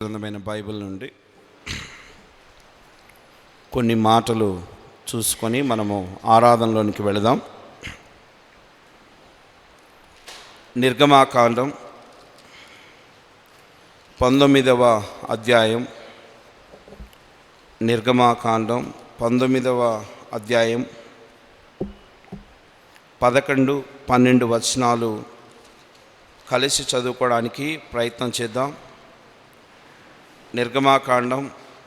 గ్రంథమైన బైబిల్ నుండి కొన్ని మాటలు చూసుకొని మనము ఆరాధనలోనికి వెళదాం. నిర్గమాకాండం 19వ అధ్యాయం. నిర్గమాకాండం 19వ అధ్యాయం 11, 12 వచనాలు కలిసి చదువుకోవడానికి ప్రయత్నం చేద్దాం. నిర్గమాకాండం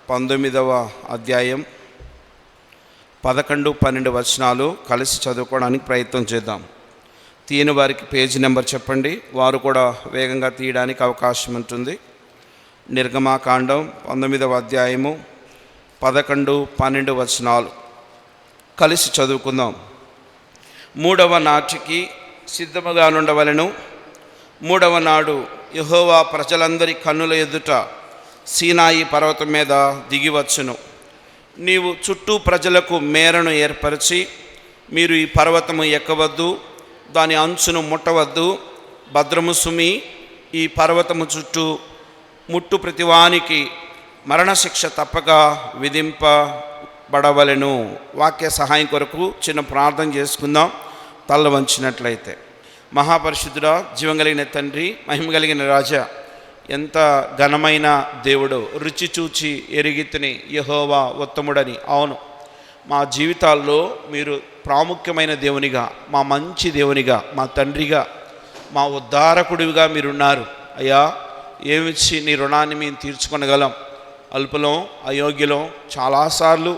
19వ అధ్యాయం 11, 12 వచనాలు కలిసి చదువుకోవడానికి ప్రయత్నం చేద్దాం. తీయని వారికి పేజీ నెంబర్ చెప్పండి, వారు కూడా వేగంగా తీయడానికి అవకాశం ఉంటుంది. నిర్గమాకాండం 19వ అధ్యాయము 11, 12 వచనాలు కలిసి చదువుకుందాం. 3వ నాటికి సిద్ధముగా నుండవలెను. 3వ నాడు యెహోవా ప్రజలందరి కన్నుల ఎదుట సీనాయి పర్వతం మీద దిగివచ్చును. నీవు చుట్టూ ప్రజలకు మేరను ఏర్పరిచి, మీరు ఈ పర్వతము ఎక్కవద్దు, దాని అంచును ముట్టవద్దు, భద్రము సుమి, ఈ పర్వతము చుట్టూ ముట్టు ప్రతివానికి మరణశిక్ష తప్పక విధింపబడవలెను. వాక్య సహాయం కొరకు చిన్న ప్రార్థన చేసుకుందాం. తల్ల వంచినట్లయితే. మహాపరిశుద్ధుడా, జీవం కలిగిన తండ్రి, మహిమ కలిగిన రాజా, ఎంత ఘనమైన దేవుడు, రుచి చూచి ఎరిగితిని యెహోవా ఉత్తముడని. అవును, మా జీవితాల్లో మీరు ప్రాముఖ్యమైన దేవునిగా, మా మంచి దేవునిగా, మా తండ్రిగా, మా ఉద్ధారకుడిగా మీరున్నారు. అయ్యా, ఏమిచ్చి నీ రుణాన్ని మేము తీర్చుకొనగలం? అల్పులం, అయోగ్యులం, చాలాసార్లు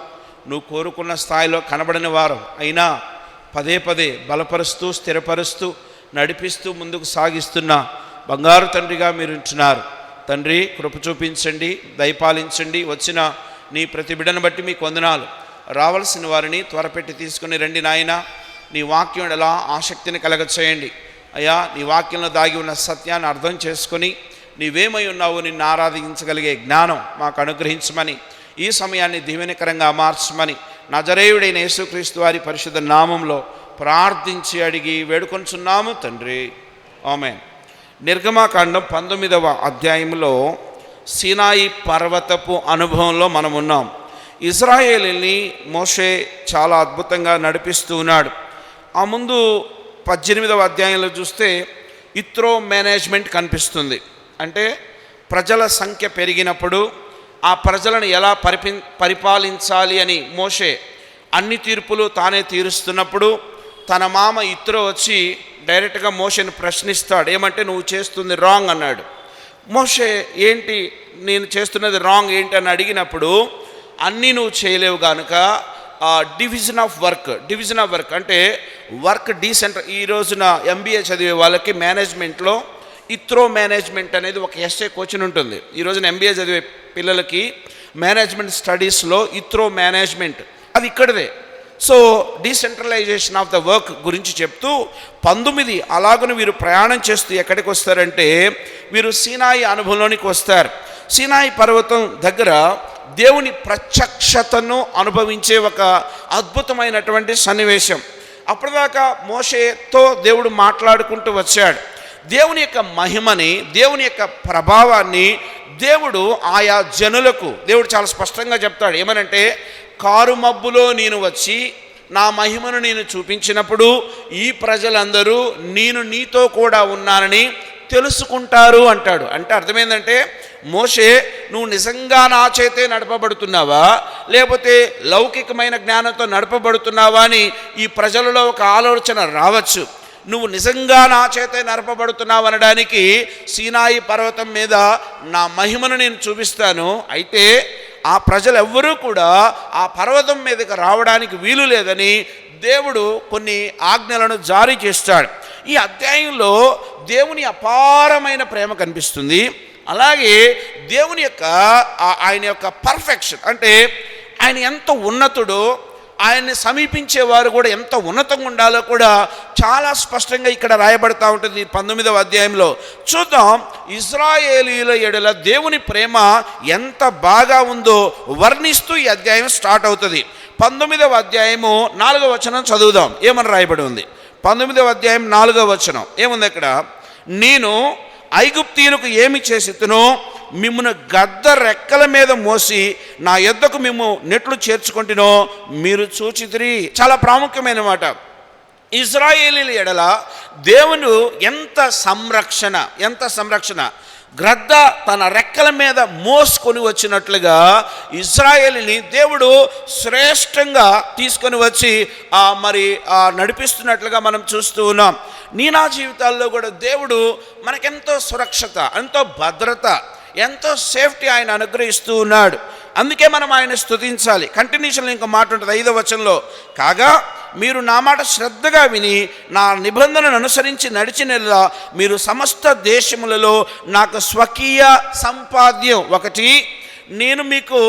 నువ్వు కోరుకున్న స్థాయిలో కనబడని వారం అయినా పదే పదే బలపరుస్తూ, స్థిరపరుస్తూ, నడిపిస్తూ ముందుకు సాగిస్తున్న బంగారు తండ్రిగా మీరు ఉంటున్నారు. తండ్రి, కృప చూపించండి, దయపాలించండి. వచ్చిన నీ ప్రతి బిడ్డను బట్టి మీకు వందనాలు. రావాల్సిన వారిని త్వరపెట్టి తీసుకుని రండి నాయన. నీ వాక్యం ఎలా ఆసక్తిని కలగచేయండి అయ్యా. నీ వాక్యంలో దాగి ఉన్న సత్యాన్ని అర్థం చేసుకొని నీవేమై ఉన్నావో నిన్ను ఆరాధించగలిగే జ్ఞానం మాకు అనుగ్రహించమని, ఈ సమయాన్ని దీవెనకరంగా మార్చమని నజరేయుడైన యేసుక్రీస్తు వారి పరిశుద్ధ నామంలో ప్రార్థించి అడిగి వేడుకొంచున్నాము తండ్రి, ఆమేన్. నిర్గమాకాండం 19వ అధ్యాయంలో సీనాయి పర్వతపు అనుభవంలో మనం ఉన్నాం. ఇశ్రాయేలుని మోషే చాలా అద్భుతంగా నడిపిస్తూ ఉన్నాడు. ఆ ముందు 18వ అధ్యాయంలో చూస్తే ఇత్రో మేనేజ్మెంట్ కనిపిస్తుంది. అంటే ప్రజల సంఖ్య పెరిగినప్పుడు ఆ ప్రజలను ఎలా పరిపాలించాలి అని మోషే అన్ని తీర్పులు తానే తీరుస్తున్నప్పుడు తన మామ ఇత్రో వచ్చి డైరెక్ట్గా మోషేని ప్రశ్నిస్తాడు. ఏమంటే, నువ్వు చేస్తుంది రాంగ్ అన్నాడు. మోషే, ఏంటి నేను చేస్తున్నది రాంగ్ ఏంటి అని అడిగినప్పుడు, అన్నీ నువ్వు చేయలేవు కనుక డివిజన్ ఆఫ్ వర్క్ అంటే వర్క్ డీసెంట్రల్. ఈ రోజున MBA చదివే వాళ్ళకి మేనేజ్మెంట్లో ఇత్రో మేనేజ్మెంట్ అనేది ఒక ఎస్ఏ క్వశ్చన్ ఉంటుంది. ఈ రోజున MBA చదివే పిల్లలకి మేనేజ్మెంట్ స్టడీస్లో ఇత్రో మేనేజ్మెంట్ అది ఇక్కడదే. So decentralisation of the work గురించి చెప్తూ 19 అలాగను వీరు ప్రయాణం చేస్తూ ఎక్కడికి వస్తారంటే, వీరు సీనాయి అనుభవంలోనికి వస్తారు. సీనాయి పర్వతం దగ్గర దేవుని ప్రత్యక్షతను అనుభవించే ఒక అద్భుతమైనటువంటి సన్నివేశం. అప్పటిదాకా మోషేతో దేవుడు మాట్లాడుకుంటూ వచ్చాడు. దేవుని యొక్క మహిమని, దేవుని యొక్క ప్రభావాన్ని దేవుడు ఆయా జనులకు దేవుడు చాలా స్పష్టంగా చెప్తాడు. ఏమనంటే, కారు మబ్బులో నేను వచ్చి నా మహిమను నేను చూపించినప్పుడు ఈ ప్రజలందరూ నేను నీతో కూడా ఉన్నానని తెలుసుకుంటారు అంటాడు. అంటే అర్థమైందంటే, మోషే, నువ్వు నిజంగా నా చేతే నడపబడుతున్నావా, లేకపోతే లౌకికమైన జ్ఞానంతో నడపబడుతున్నావా అని ఈ ప్రజలలో ఒక ఆలోచన రావచ్చు. నువ్వు నిజంగా నా చేతే నడపబడుతున్నావు అనడానికి సీనాయి పర్వతం మీద నా మహిమను నేను చూపిస్తాను. అయితే ఆ ప్రజలు ఎవ్వరూ కూడా ఆ పర్వతం మీదకి రావడానికి వీలు లేదని దేవుడు కొన్ని ఆజ్ఞలను జారీ చేస్తాడు. ఈ అధ్యాయంలో దేవుని అపారమైన ప్రేమ కనిపిస్తుంది. అలాగే దేవుని యొక్క ఆయన యొక్క పర్ఫెక్షన్, అంటే ఆయన ఎంత ఉన్నతుడో, ఆయన్ని సమీపించేవారు కూడా ఎంత ఉన్నతంగా ఉండాలో కూడా చాలా స్పష్టంగా ఇక్కడ రాయబడతా ఉంటుంది. 19వ అధ్యాయంలో చూద్దాం. ఇశ్రాయేలీయుల ఎడల దేవుని ప్రేమ ఎంత బాగా ఉందో వర్ణిస్తూ ఈ అధ్యాయం స్టార్ట్ అవుతుంది. 19వ అధ్యాయము 4వ వచనం చదువుదాం. ఏమని రాయబడి ఉంది? 19వ అధ్యాయం 4వ వచనం ఏముంది అక్కడ? నేను ఐగుప్తీయులకు ఏమి చేసితునో మిమ్మును గద్ద రెక్కల మీద మోసి నా యొద్దకు మేము నెట్లు చేర్చుకుంటునో మీరు చూచితిరి. చాలా ప్రాముఖ్యమైన మాట. ఇశ్రాయేలీల ఎడల దేవుడు ఎంత సంరక్షణ. గ్రద్ద తన రెక్కల మీద మోసుకొని వచ్చినట్లుగా ఇశ్రాయేలుని దేవుడు శ్రేష్టంగా తీసుకొని వచ్చి నడిపిస్తున్నట్లుగా మనం చూస్తూ ఉన్నాం. నా జీవితాల్లో కూడా దేవుడు మనకెంతో సురక్షత, ఎంతో భద్రత, ఎంతో సేఫ్టీ ఆయన అనుగ్రహిస్తూ ఉన్నాడు. అందుకే మనం ఆయన స్తుతించాలి. కంటిన్యూషన్ ఇంకా మాట ఉంటుంది 5వ వచనంలో, కాగా మీరు నా మాట శ్రద్ధగా విని నా నిబంధనను అనుసరించి నడిచినలా మీరు సమస్త దేశములలో నాకు స్వకీయ సంపాద్యం. ఒకటి, నేను మీకు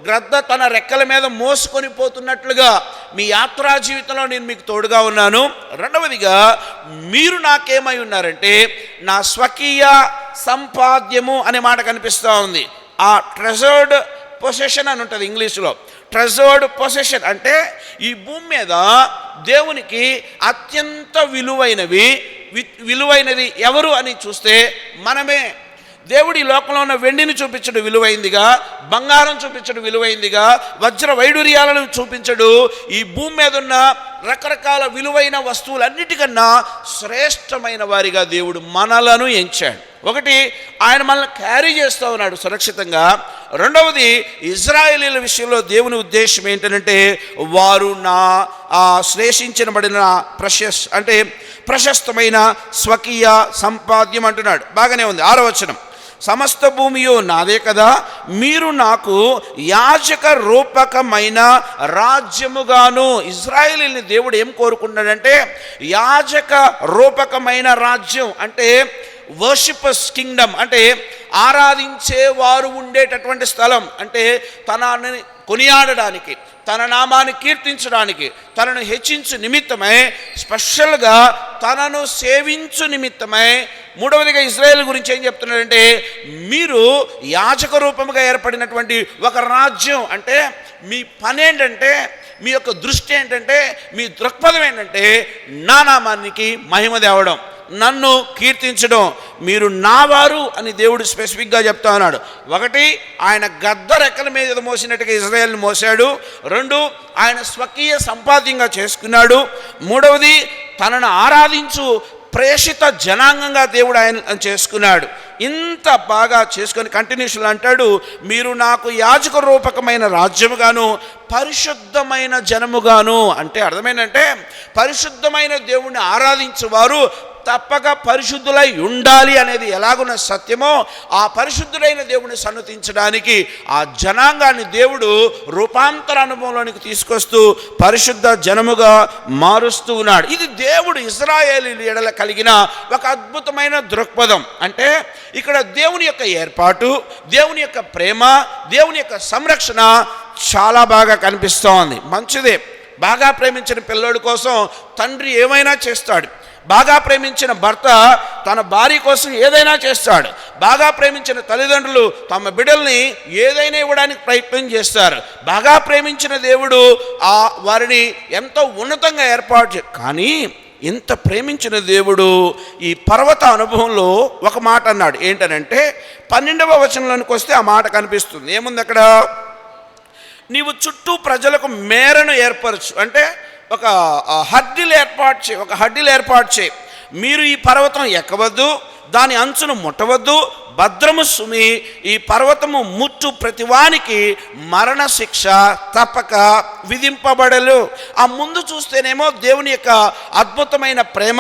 గ్రద్ద తన రెక్కల మీద మోసుకొని పోతున్నట్లుగా మీ యాత్రా జీవితంలో నేను మీకు తోడుగా ఉన్నాను. రెండవదిగా, మీరు నాకేమై ఉన్నారంటే నా స్వకీయ సంపాద్యము అనే మాట కనిపిస్తూ ఉంది. ఆ ట్రెజర్డ్ పొసెషన్ అని ఉంటుంది ఇంగ్లీష్లో. ట్రెజర్డ్ పొసెషన్ అంటే ఈ భూమి మీద దేవునికి అత్యంత విలువైనది ఎవరు అని చూస్తే మనమే. దేవుడు ఈ లోకంలో ఉన్న వెండిని చూపించడు విలువైందిగా, బంగారం చూపించడు విలువైందిగా, వజ్ర వైడూర్యాలను చూపించడు. ఈ భూమి మీద ఉన్న రకరకాల విలువైన వస్తువులన్నిటికన్నా శ్రేష్టమైన వారిగా దేవుడు మనలను ఎంచాడు. ఒకటి, ఆయన మనల్ని క్యారీ చేస్తూ ఉన్నాడు సురక్షితంగా. రెండవది, ఇశ్రాయేలీల విషయంలో దేవుని ఉద్దేశం ఏంటంటే వారు నా శ్లేషించబడిన ప్రశస్తమైన స్వకీయ సంపాద్యం అంటున్నాడు. బాగానే ఉంది. 6వ వచనం, సమస్త భూమియో నాదే కదా, మీరు నాకు యాజక రూపకమైన రాజ్యముగాను. ఇశ్రాయేలీని దేవుడు ఏం కోరుకున్నాడంటే యాజక రూపకమైన రాజ్యం అంటే వర్షిపర్స్ కింగ్డమ్, అంటే ఆరాధించేవారు ఉండేటటువంటి స్థలం. అంటే తనని కొనియాడడానికి, తన నామాన్ని కీర్తించడానికి, తనను హెచ్చించు నిమిత్తమై, స్పెషల్గా తనను సేవించు నిమిత్తమై. మూడవదిగా ఇశ్రాయేలు గురించి ఏం చెప్తున్నాడంటే మీరు యాజక రూపముగా ఏర్పడినటువంటి ఒక రాజ్యం. అంటే మీ పని ఏంటంటే, మీ యొక్క దృష్టి ఏంటంటే, మీ దృక్పథం ఏంటంటే నా నామానికి మహిమ తేవడం, నన్ను కీర్తించడం. మీరు నావారు అని దేవుడు స్పెసిఫిక్గా చెప్తా ఉన్నాడు. ఒకటి, ఆయన గద్ద రెక్కల మీద మోసినట్టుగా ఇశ్రాయేలును మోసాడు. రెండు, ఆయన స్వకీయ సంపాద్యంగా చేసుకున్నాడు. మూడవది, తనను ఆరాధించు ప్రేషిత జనాంగంగా దేవుడు ఆయన చేసుకున్నాడు. ఇంత బాగా చేసుకొని కంటిన్యూషన్ అంటాడు, మీరు నాకు యాజక రూపకమైన రాజ్యముగాను పరిశుద్ధమైన జనముగాను. అంటే అర్థమైందంటే పరిశుద్ధమైన దేవుణ్ణి ఆరాధించువారు తప్పక పరిశుద్ధులై ఉండాలి అనేది ఎలాగున్న సత్యమో, ఆ పరిశుద్ధుడైన దేవుని సన్నతించడానికి ఆ జనాంగాన్ని దేవుడు రూపాంతర అనుభవంలోనికి తీసుకొస్తూ పరిశుద్ధ జనముగా మారుస్తూ ఉన్నాడు. ఇది దేవుడు ఇశ్రాయేలీయుల ఎడల కలిగిన ఒక అద్భుతమైన దృక్పథం. అంటే ఇక్కడ దేవుని యొక్క ఏర్పాటు, దేవుని యొక్క ప్రేమ, దేవుని యొక్క సంరక్షణ చాలా బాగా కనిపిస్తోంది. మంచిదే, బాగా ప్రేమించిన పిల్లోడి కోసం తండ్రి ఏమైనా చేస్తాడు. బాగా ప్రేమించిన భర్త తన భార్య కోసం ఏదైనా చేస్తాడు. బాగా ప్రేమించిన తల్లిదండ్రులు తమ బిడ్డల్ని ఏదైనా ఇవ్వడానికి ప్రయత్నం చేస్తారు. బాగా ప్రేమించిన దేవుడు వారిని ఎంతో ఉన్నతంగా ఏర్పాటు కానీ ఇంత ప్రేమించిన దేవుడు ఈ పర్వత అనుభవంలో ఒక మాట అన్నాడు. ఏంటనంటే 12వ వచనంలోనికి వస్తే ఆ మాట కనిపిస్తుంది. ఏముంది అక్కడ? నీవు చుట్టూ ప్రజలకు మేరను ఏర్పరచు. అంటే ఒక హద్దులు ఏర్పాటు చేయి. మీరు ఈ పర్వతం ఎక్కవద్దు, దాని అంచును ముట్టవద్దు, భద్రము సుమి, ఈ పర్వతము ముట్టు ప్రతివానికి మరణ శిక్ష తప్పక విధింపబడలు. ఆ ముందు చూస్తేనేమో దేవుని యొక్క అద్భుతమైన ప్రేమ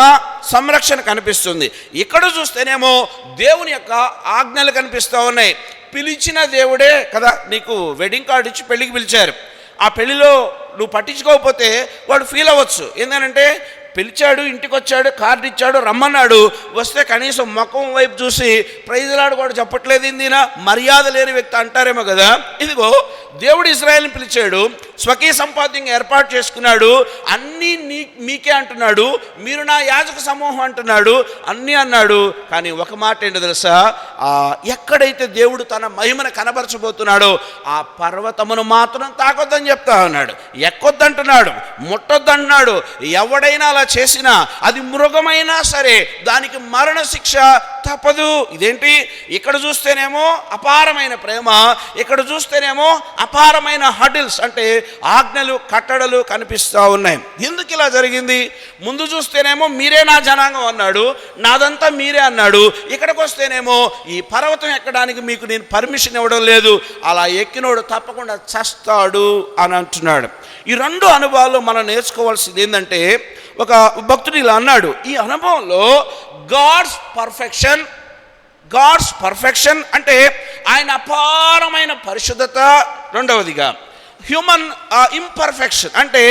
సంరక్షణ కనిపిస్తుంది. ఇక్కడ చూస్తేనేమో దేవుని యొక్క ఆజ్ఞలు కనిపిస్తూ ఉన్నాయి. పిలిచిన దేవుడే కదా నీకు వెడ్డింగ్ కార్డు ఇచ్చి పెళ్ళికి పిలిచారు. ఆ పెళ్లిలో నువ్వు పట్టించుకోకపోతే వాడు ఫీల్ అవ్వచ్చు. ఏంటంటే పిలిచాడు, ఇంటికి వచ్చాడు, కార్డు ఇచ్చాడు, రమ్మన్నాడు, వస్తే కనీసం ముఖం వైపు చూసి ప్రైజ్లాడు కూడా చెప్పట్లేదు, ఇందినా మర్యాద లేని వ్యక్తి అంటారేమో కదా. ఇదిగో దేవుడు ఇశ్రాయేలుని పిలిచాడు, స్వకీయ సంపాద్యంగా ఏర్పాటు చేసుకున్నాడు, అన్నీ మీకే అంటున్నాడు, మీరు నా యాజక సమూహం అంటున్నాడు, అన్నీ అన్నాడు. కానీ ఒక మాట ఏంటో తెలుసా, ఎక్కడైతే దేవుడు తన మహిమను కనబరచబోతున్నాడో ఆ పర్వతమును మాత్రం తాకొద్దని చెప్తా ఉన్నాడు, ఎక్కొద్దంటున్నాడు, ముట్టొద్దంటున్నాడు. ఎవడైనా అలా చేసినా, అది మృగమైనా సరే, దానికి మరణ శిక్ష తప్పదు. ఇదేంటి, ఇక్కడ చూస్తేనేమో అపారమైన ప్రేమ, ఇక్కడ చూస్తేనేమో అపారమైన హడిల్స్ అంటే ఆజ్ఞలు కట్టడలు కనిపిస్తూ ఉన్నాయి. ఎందుకు ఇలా జరిగింది? ముందు చూస్తేనేమో మీరే నా జనాంగం అన్నాడు, నాదంతా మీరే అన్నాడు. ఇక్కడికి వస్తేనేమో ఈ పర్వతం ఎక్కడానికి మీకు నేను పర్మిషన్ ఇవ్వడం లేదు, అలా ఎక్కినోడు తప్పకుండా చస్తాడు అని అంటున్నాడు. ఈ రెండు అనుభవాలు మనం నేర్చుకోవాల్సింది ఏంటంటే, ఒక భక్తుడు ఇలా అన్నాడు, ఈ అనుభవంలో గాడ్స్ పర్ఫెక్షన్ అంటే ఆయన అపారమైన పరిశుద్ధత, రెండవదిగా హ్యూమన్ ఇంపర్ఫెక్షన్ అంటే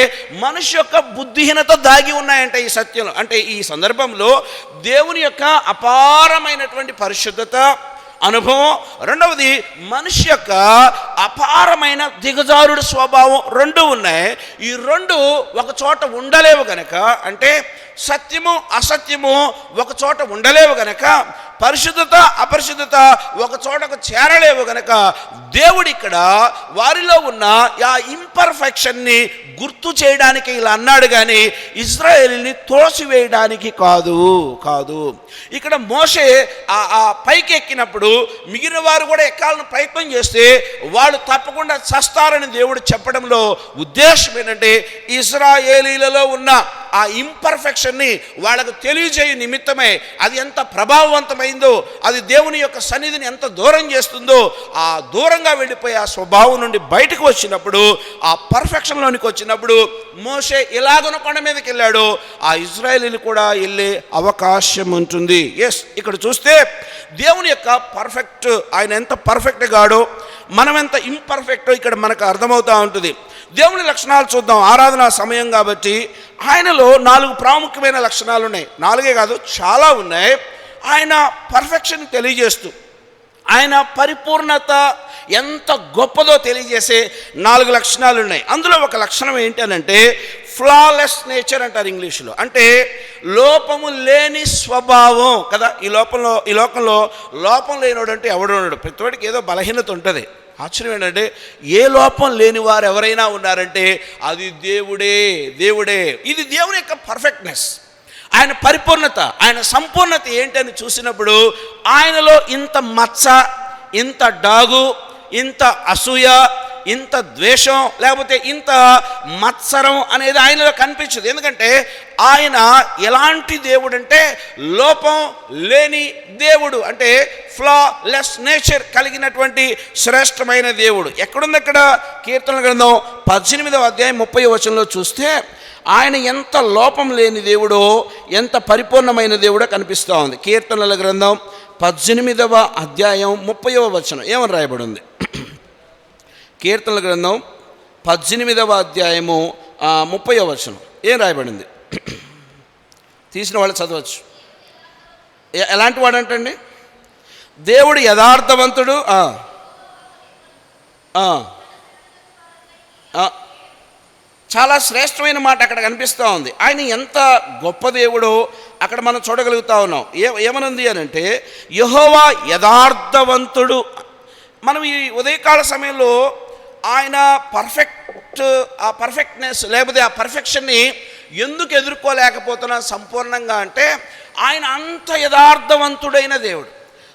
మనిషి యొక్క బుద్ధిహీనత దాగి ఉన్నాయంటే ఈ సత్యంలో. అంటే ఈ సందర్భంలో దేవుని యొక్క అపారమైనటువంటి పరిశుద్ధత అనుభవం, రెండవది మనిషి యొక్క అపారమైన దిగజారుడు స్వభావం, రెండు ఉన్నాయి. ఈ రెండు ఒక చోట ఉండలేవు గనక, అంటే సత్యము అసత్యము ఒక చోట ఉండలేవు గనక, పరిశుద్ధత అపరిశుద్ధత ఒక చోటకు చేరలేవు గనక, దేవుడు ఇక్కడ వారిలో ఉన్న ఆ ఇంపర్ఫెక్షన్ని గుర్తు చేయడానికి ఇలా అన్నాడు, కానీ ఇశ్రాయేలుని తోసివేయడానికి కాదు. ఇక్కడ మోషే ఆ పైకి ఎక్కినప్పుడు మిగిలిన వారు కూడా ఎక్కాలని ప్రయత్నం చేస్తే వాళ్ళు తప్పకుండా చస్తారని దేవుడు చెప్పడంలో ఉద్దేశం ఏంటంటే, ఇశ్రాయేలీలలో ఉన్న ఆ ఇంపర్ఫెక్షన్ని వాళ్ళకు తెలియజేయ నిమిత్తమే. అది ఎంత ప్రభావవంతమైందో, అది దేవుని యొక్క సన్నిధిని ఎంత దూరం చేస్తుందో, ఆ దూరంగా వెళ్ళిపోయి ఆ స్వభావం నుండి బయటకు వచ్చినప్పుడు, ఆ పర్ఫెక్షన్లోనికి వచ్చినప్పుడు మోషే ఎలాగన కొండ మీదకి వెళ్ళాడో ఆ ఇశ్రాయేలీలు కూడా వెళ్ళే అవకాశం ఉంటుంది. ఎస్, ఇక్కడ చూస్తే దేవుని యొక్క పర్ఫెక్ట్, ఆయన ఎంత పర్ఫెక్ట్ గాడో మనం ఎంత ఇంపర్ఫెక్టో ఇక్కడ మనకు అర్థమవుతూ ఉంటుంది. దేవుని లక్షణాలు చూద్దాం. ఆరాధన సమయం కాబట్టి ఆయనలో 4 ప్రాముఖ్యమైన లక్షణాలు ఉన్నాయి. 4 కాదు, చాలా ఉన్నాయి. ఆయన పర్ఫెక్షన్ తెలియజేస్తూ, ఆయన పరిపూర్ణత ఎంత గొప్పదో తెలియజేసే 4 లక్షణాలు ఉన్నాయి. అందులో ఒక లక్షణం ఏంటనంటే ఫ్లాలెస్ నేచర్ అంటారు ఇంగ్లీష్లో, అంటే లోపము లేని స్వభావం కదా. ఈ లోకంలో లోపం లేనివాడు అంటే ఎవడు ఉన్నాడు? ప్రతివాడికి ఏదో బలహీనత ఉంటుంది. ఆశ్చర్యం ఏంటంటే, ఏ లోపం లేని వారు ఎవరైనా ఉన్నారంటే అది దేవుడే. ఇది దేవుని యొక్క పర్ఫెక్ట్నెస్, ఆయన పరిపూర్ణత, ఆయన సంపూర్ణత ఏంటని చూసినప్పుడు ఆయనలో ఇంత మచ్చ, ఇంత డాగు, ఇంత అసూయ, ఇంత ద్వేషం, లేకపోతే ఇంత మత్సరం అనేది ఆయనలో కనిపించదు. ఎందుకంటే ఆయన ఎలాంటి దేవుడు అంటే లోపం లేని దేవుడు, అంటే ఫ్లాలెస్ నేచర్ కలిగినటువంటి శ్రేష్టమైన దేవుడు. ఎక్కడుంది అక్కడ? కీర్తనల గ్రంథం 18వ అధ్యాయం 30వ వచనంలో చూస్తే ఆయన ఎంత లోపం లేని దేవుడో, ఎంత పరిపూర్ణమైన దేవుడో కనిపిస్తూ ఉంది. కీర్తనల గ్రంథం 18వ అధ్యాయం 30వ వచనం ఏమని రాయబడి ఉంది? కీర్తనల గ్రంథం 18వ అధ్యాయము 30వ వచనం ఏం రాయబడింది? తీసిన వాళ్ళు చదవచ్చు. ఎలాంటి వాడు అంటండి? దేవుడు యథార్థవంతుడు, చాలా శ్రేష్టమైన మాట అక్కడ కనిపిస్తూ ఉంది. ఆయన ఎంత గొప్ప దేవుడో అక్కడ మనం చూడగలుగుతా ఉన్నాం. ఏమనుంది అని అంటే, యెహోవా యథార్థవంతుడు. మనం ఈ ఉదయకాల సమయంలో ఆయన ఆ పర్ఫెక్ట్నెస్ లేకపోతే ఆ పర్ఫెక్షన్ని ఎందుకు ఎదుర్కోలేకపోతున్నా సంపూర్ణంగా అంటే, ఆయన అంత యథార్థవంతుడైన దేవుడు.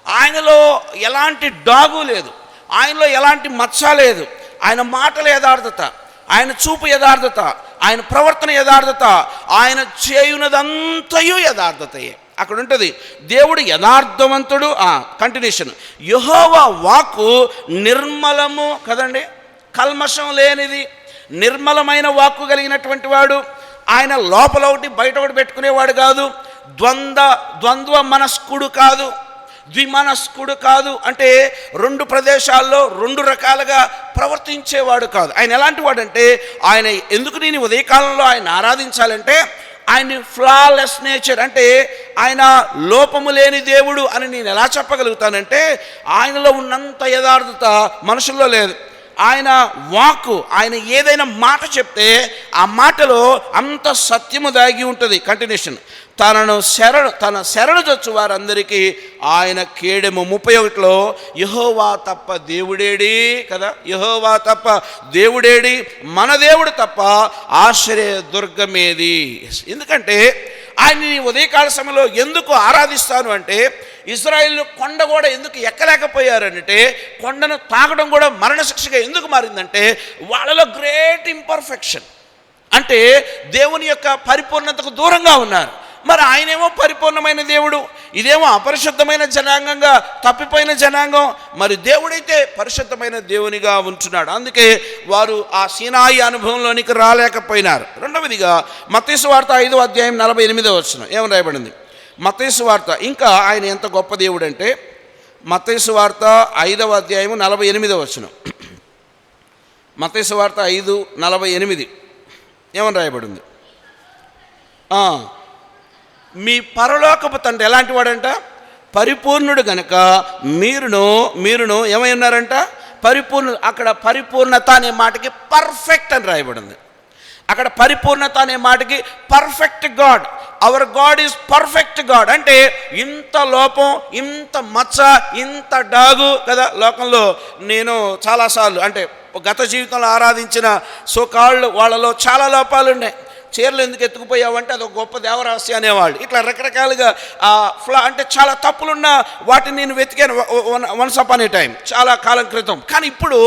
ఆయనలో ఎలాంటి డాగు లేదు, ఆయనలో ఎలాంటి మచ్చ లేదు. ఆయన మాటల యథార్థత, ఆయన చూపు యథార్థత, ఆయన ప్రవర్తన యథార్థత, ఆయన చేయునదంతయు యథార్థతయే. అక్కడ ఉంటుంది దేవుడు యథార్థవంతుడు. కంటిన్యూషన్, యెహోవా వాక్కు నిర్మలము కదండి, కల్మషం లేనిది, నిర్మలమైన వాక్కు కలిగినటువంటి వాడు. ఆయన లోపల ఒకటి బయట ఒకటి పెట్టుకునేవాడు కాదు, ద్వంద్వ మనస్కుడు కాదు, ద్విమనస్కుడు కాదు. అంటే 2 ప్రదేశాల్లో 2 రకాలుగా ప్రవర్తించేవాడు కాదు. ఆయన ఎలాంటి వాడంటే, ఆయన ఎందుకు నేను ఉదయకాలంలో ఆయన ఆరాధించాలంటే, ఆయన ఫ్లాలెస్ నేచర్ అంటే ఆయన లోపము లేని దేవుడు అని నేను ఎలా చెప్పగలుగుతానంటే, ఆయనలో ఉన్నంత యథార్థత మనుషుల్లో లేదు. ఆయన వాక్కు, ఆయన ఏదైనా మాట చెప్తే ఆ మాటలో అంత సత్యము దాగి ఉంటుంది. కంటిన్యూషన్. తన శరణు చొచ్చు వారందరికీ ఆయన కేడెము. 31లో యెహోవా తప్ప దేవుడేడి కదా, యెహోవా తప్ప దేవుడేడి, మన దేవుడు తప్ప ఆశ్రయ దుర్గమేది. ఎందుకంటే ఆయన ఉదయకాల సమయంలో ఎందుకు ఆరాధిస్తాను అంటే, ఇశ్రాయేలు కొండ కూడా ఎందుకు ఎక్కలేకపోయారంటే, కొండను తాకడం కూడా మరణశిక్షగా ఎందుకు మారిందంటే, వాళ్ళలో గ్రేట్ ఇంపర్ఫెక్షన్, అంటే దేవుని యొక్క పరిపూర్ణతకు దూరంగా ఉన్నారు. మరి ఆయనేమో పరిపూర్ణమైన దేవుడు, ఇదేమో అపరిశుద్ధమైన జనాంగంగా తప్పిపోయిన జనాంగం. మరి దేవుడైతే పరిశుద్ధమైన దేవునిగా ఉంటున్నాడు. అందుకే వారు ఆ సీనాయి అనుభవంలోనికి రాలేకపోయినారు. రెండవదిగా మత్తయి సువార్త 5వ అధ్యాయం 48వ వచనం ఏమని రాయబడింది? మత్తయి సువార్త, ఇంకా ఆయన ఎంత గొప్ప దేవుడు అంటే, మత్తయి సువార్త 5వ అధ్యాయము 48వ వచనం. మత్తయి సువార్త 5:48 ఏమని రాయబడింది? మీ పరలోకపు తండ్రి ఎలాంటి వాడంట? పరిపూర్ణుడు గనక మీరును ఏమై ఉన్నారంట? పరిపూర్ణుడు. అక్కడ పరిపూర్ణత అనే మాటకి పర్ఫెక్ట్ అని రాయబడింది. అక్కడ పరిపూర్ణత అనే మాటకి perfect God, hour God is perfect God. అంటే ఇంత లోపం, ఇంత మచ్చ, ఇంత డాగు కదా. లోకంలో నేను చాలాసార్లు అంటే గత జీవితంలో ఆరాధించిన సోకాళ్ళు వాళ్ళలో చాలా లోపాలు ఉన్నాయి. చీరలు ఎందుకు ఎత్తుకుపోయావంటే అదొక గొప్ప దేవరహస్య అనేవాళ్ళు. ఇట్లా రకరకాలుగా అంటే చాలా తప్పులున్న వాటిని నేను వెతికాను వన్స్ అపాన్ ఏ టైం, చాలా కాలం క్రితం. కానీ ఇప్పుడు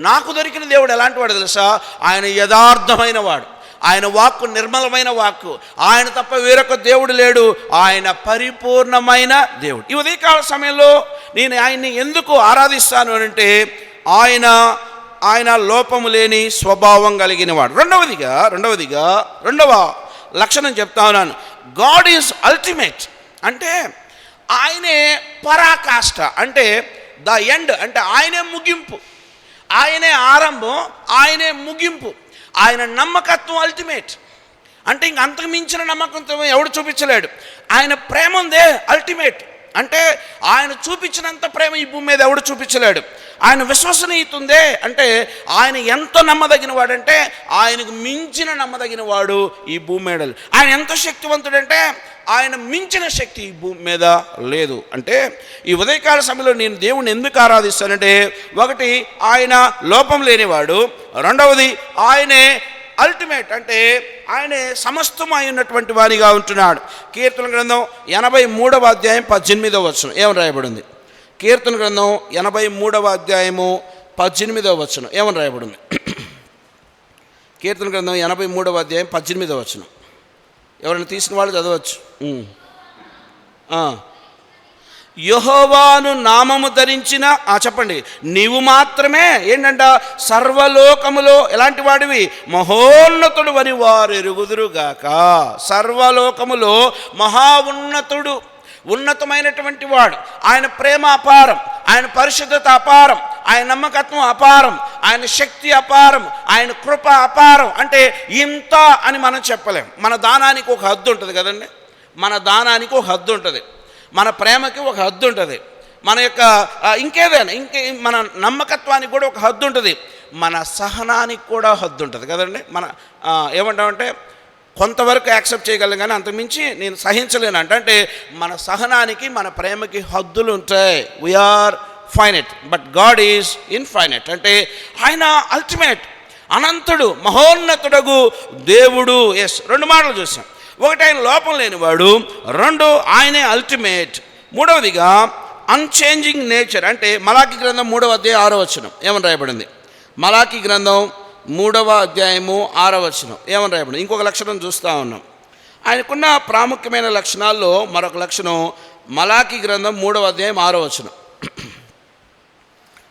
నాకు దొరికిన దేవుడు ఎలాంటి వాడు తెలుసా? ఆయన యథార్థమైన వాడు, ఆయన వాక్కు నిర్మలమైన వాక్కు, ఆయన తప్ప వేరొక దేవుడు లేడు, ఆయన పరిపూర్ణమైన దేవుడు. ఈ ఉదయకాల సమయంలో నేను ఆయన్ని ఎందుకు ఆరాధిస్తాను అంటే, ఆయన లోపము లేని స్వభావం కలిగిన వాడు. రెండవ లక్షణం చెప్తా ఉన్నాను. గాడ్ ఈజ్ అల్టిమేట్, అంటే ఆయనే పరాకాష్ట, అంటే ద ఎండ్, అంటే ఆయనే ముగింపు, ఆయనే ఆరంభం, ఆయనే ముగింపు. ఆయన నమ్మకత్వం అల్టిమేట్, అంటే ఇంక అంతకు మించిన నమ్మకంతో ఎవడు చూపించలేడు. ఆయన ప్రేమ ఉందే అల్టిమేట్, అంటే ఆయన చూపించినంత ప్రేమ ఈ భూమి మీద ఎవడు చూపించలేడు. ఆయన విశ్వసనీయత ఉందే, అంటే ఆయన ఎంత నమ్మదగిన వాడంటే ఆయనకు మించిన నమ్మదగిన వాడు ఈ భూమి మీద. ఆయన ఎంత శక్తివంతుడంటే ఆయన మించిన శక్తి ఈ భూమి మీద లేదు. అంటే ఈ ఉదయకాల సమయంలో నేను దేవుణ్ణి ఎందుకు ఆరాధిస్తానంటే, ఒకటి ఆయన లోపం లేనివాడు, రెండవది ఆయనే అల్టిమేట్, అంటే ఆయనే సమస్తమై ఉన్నటువంటి వారిగా ఉంటున్నాడు. కీర్తన గ్రంథం 83వ అధ్యాయం 18వ వచనం ఏమని రాయబడింది? కీర్తన గ్రంథం 83వ అధ్యాయము 18వ వచనం ఏమని రాయబడింది? కీర్తన గ్రంథం 83వ అధ్యాయం 18వ వచనం ఎవరైనా తీసిన వాళ్ళు చదవచ్చు. యెహోవాను నామము ధరించిన చెప్పండి, నీవు మాత్రమే ఏంటంట? సర్వలోకములో ఎలాంటి వాడివి? మహోన్నతుడు అని వారు ఎరుగుదురుగాక. సర్వలోకములో మహా ఉన్నతుడు, ఉన్నతమైనటువంటి వాడు. ఆయన ప్రేమ అపారం, ఆయన పరిశుద్ధత అపారం, ఆయన నమ్మకత్వం అపారం, ఆయన శక్తి అపారం, ఆయన కృప అపారం. అంటే ఇంత అని మనం చెప్పలేం. మన దానానికి ఒక హద్దు ఉంటుంది కదండి, మన దానానికి ఒక హద్దు ఉంటుంది, మన ప్రేమకి ఒక హద్దు ఉంటుంది, మన యొక్క ఇంకేదైనా మన నమ్మకత్వానికి కూడా ఒక హద్దు ఉంటుంది, మన సహనానికి కూడా హద్దు ఉంటుంది కదండి. మన ఏమంటామంటే కొంతవరకు యాక్సెప్ట్ చేయగలం, కానీ అంతకుమించి నేను సహించలేను అంటే మన సహనానికి మన ప్రేమకి హద్దులు ఉంటాయి. We are finite but God is infinite, అంటే ఆయన అల్టిమేట్, అనంతుడు, మహోన్నతుడగు దేవుడు. ఎస్, రెండు మాటలు చూసాం. ఒకటి ఆయన లోపం లేనివాడు, రెండు ఆయనే అల్టిమేట్, మూడవదిగా అన్చేంజింగ్ నేచర్. అంటే మలాకి గ్రంథం 3వ అధ్యాయం 6వ వచనం ఏమని రాయబడింది? మలాకి గ్రంథం 3వ అధ్యాయము 6వ వచనం ఏమని రాయబడింది? ఇంకొక లక్షణం చూస్తూ ఉన్నాం. ఆయనకున్న ప్రాముఖ్యమైన లక్షణాల్లో మరొక లక్షణం మలాకి గ్రంథం 3వ అధ్యాయం 6వ వచనం.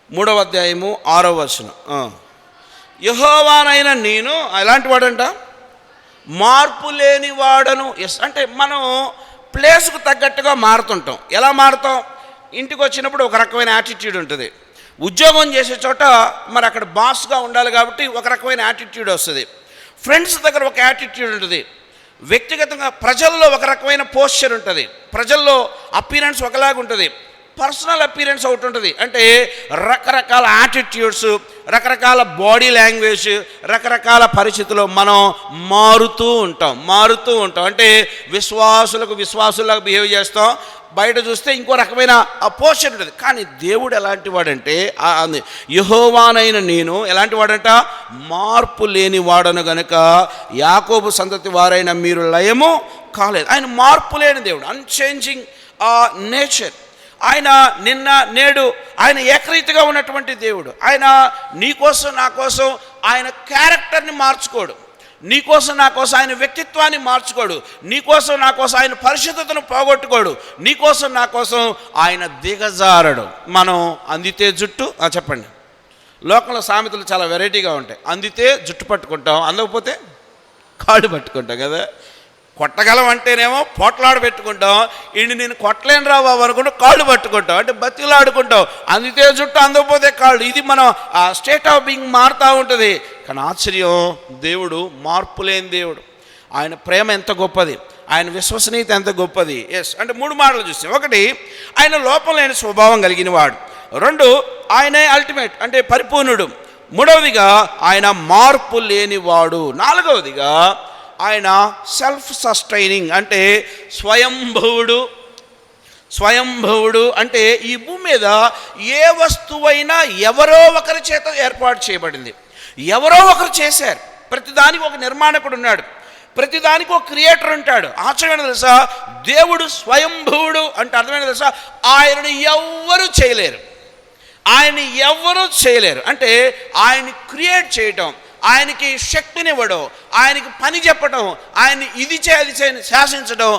3వ అధ్యాయము 6వ వచనం, యెహోవానైన నేను ఎలాంటి వాడంట? మార్పు లేని వాడను. ఎస్, అంటే మనం ప్లేస్కు తగ్గట్టుగా మారుతుంటాం. ఎలా మారుతాం? ఇంటికి వచ్చినప్పుడు ఒక రకమైన యాటిట్యూడ్ ఉంటుంది, ఉద్యోగం చేసే చోట మరి అక్కడ బాస్గా ఉండాలి కాబట్టి ఒక రకమైన యాటిట్యూడ్ వస్తుంది, ఫ్రెండ్స్ దగ్గర ఒక యాటిట్యూడ్ ఉంటుంది, వ్యక్తిగతంగా ప్రజల్లో ఒక రకమైన పోస్చర్ ఉంటుంది, ప్రజల్లో అపీరెన్స్ ఒకలాగా ఉంటుంది, పర్సనల్ అపీరెన్స్ ఒకటి ఉంటుంది. అంటే రకరకాల యాటిట్యూడ్స్, రకరకాల బాడీ లాంగ్వేజ్, రకరకాల పరిస్థితుల్లో మనం మారుతూ ఉంటాం. అంటే విశ్వాసులకు బిహేవ్ చేస్తాం, బయట చూస్తే ఇంకో రకమైన పోషన్ ఉంటుంది. కానీ దేవుడు ఎలాంటి వాడంటే, యెహోవానైన నేను ఎలాంటి వాడంట, మార్పు లేని వాడను గనుక యాకోబు సంతతి వారైన మీరు లయము కాలేదు. ఆయన మార్పు లేని దేవుడు, అన్చేంజింగ్ నేచర్. ఆయన నిన్న నేడు ఆయన ఏకరీతిగా ఉన్నటువంటి దేవుడు. ఆయన నీకోసం నా కోసం ఆయన క్యారెక్టర్ని మార్చుకోడు, నీకోసం నా కోసం ఆయన వ్యక్తిత్వాన్ని మార్చుకోడు, నీకోసం నా కోసం ఆయన పరిశుద్ధతను పోగొట్టుకోడు, నీకోసం నా కోసం ఆయన దిగజారడు. మనం అందితే జుట్టు చెప్పండి, లోకంలో సామెతలు చాలా వెరైటీగా ఉంటాయి. అందితే జుట్టు పట్టుకుంటాం, అందకపోతే కాళ్ళు పట్టుకుంటాం కదా. కొట్టగలం అంటేనేమో పోట్లాడ పెట్టుకుంటాం, ఇండి నేను కొట్టలేను రా బాబు అనుకుంటూ కాళ్ళు పట్టుకుంటాం, అంటే బతిలాడుకుంటాం. అందితే జుట్టు, అందకపోతే కాళ్ళు. ఇది మనం ఆ స్టేట్ ఆఫ్ బీయింగ్ మారుతూ ఉంటుంది. కానీ ఆశ్చర్యం, దేవుడు మార్పు లేని దేవుడు. ఆయన ప్రేమ ఎంత గొప్పది, ఆయన విశ్వసనీయత ఎంత గొప్పది. అంటే 3 మాటలు చూస్తాం. 1, ఆయన లోపం లేని స్వభావం కలిగిన వాడు. 2, ఆయనే అల్టిమేట్ అంటే పరిపూర్ణుడు. 3వదిగా ఆయన మార్పు లేనివాడు. 4వదిగా ఆయన సెల్ఫ్ సస్టైనింగ్ అంటే స్వయంభవుడు. అంటే ఈ భూమి మీద ఏ వస్తువైనా ఎవరో ఒకరి చేత ఏర్పాటు చేయబడింది, ఎవరో ఒకరు చేశారు. ప్రతిదానికి ఒక నిర్మాణకుడు ఉన్నాడు, ప్రతిదానికి ఒక క్రియేటర్ ఉంటాడు. ఆశ్చర్యమైన తెలుసా, దేవుడు స్వయంభవుడు అంటే అర్థమైన తెలుసా, ఆయనని ఎవ్వరూ చేయలేరు. అంటే ఆయన్ని క్రియేట్ చేయటం, ఆయనకి శక్తినివ్వడం, ఆయనకి పని చెప్పడం, ఆయన్ని ఇది చేయాలి శాసించడం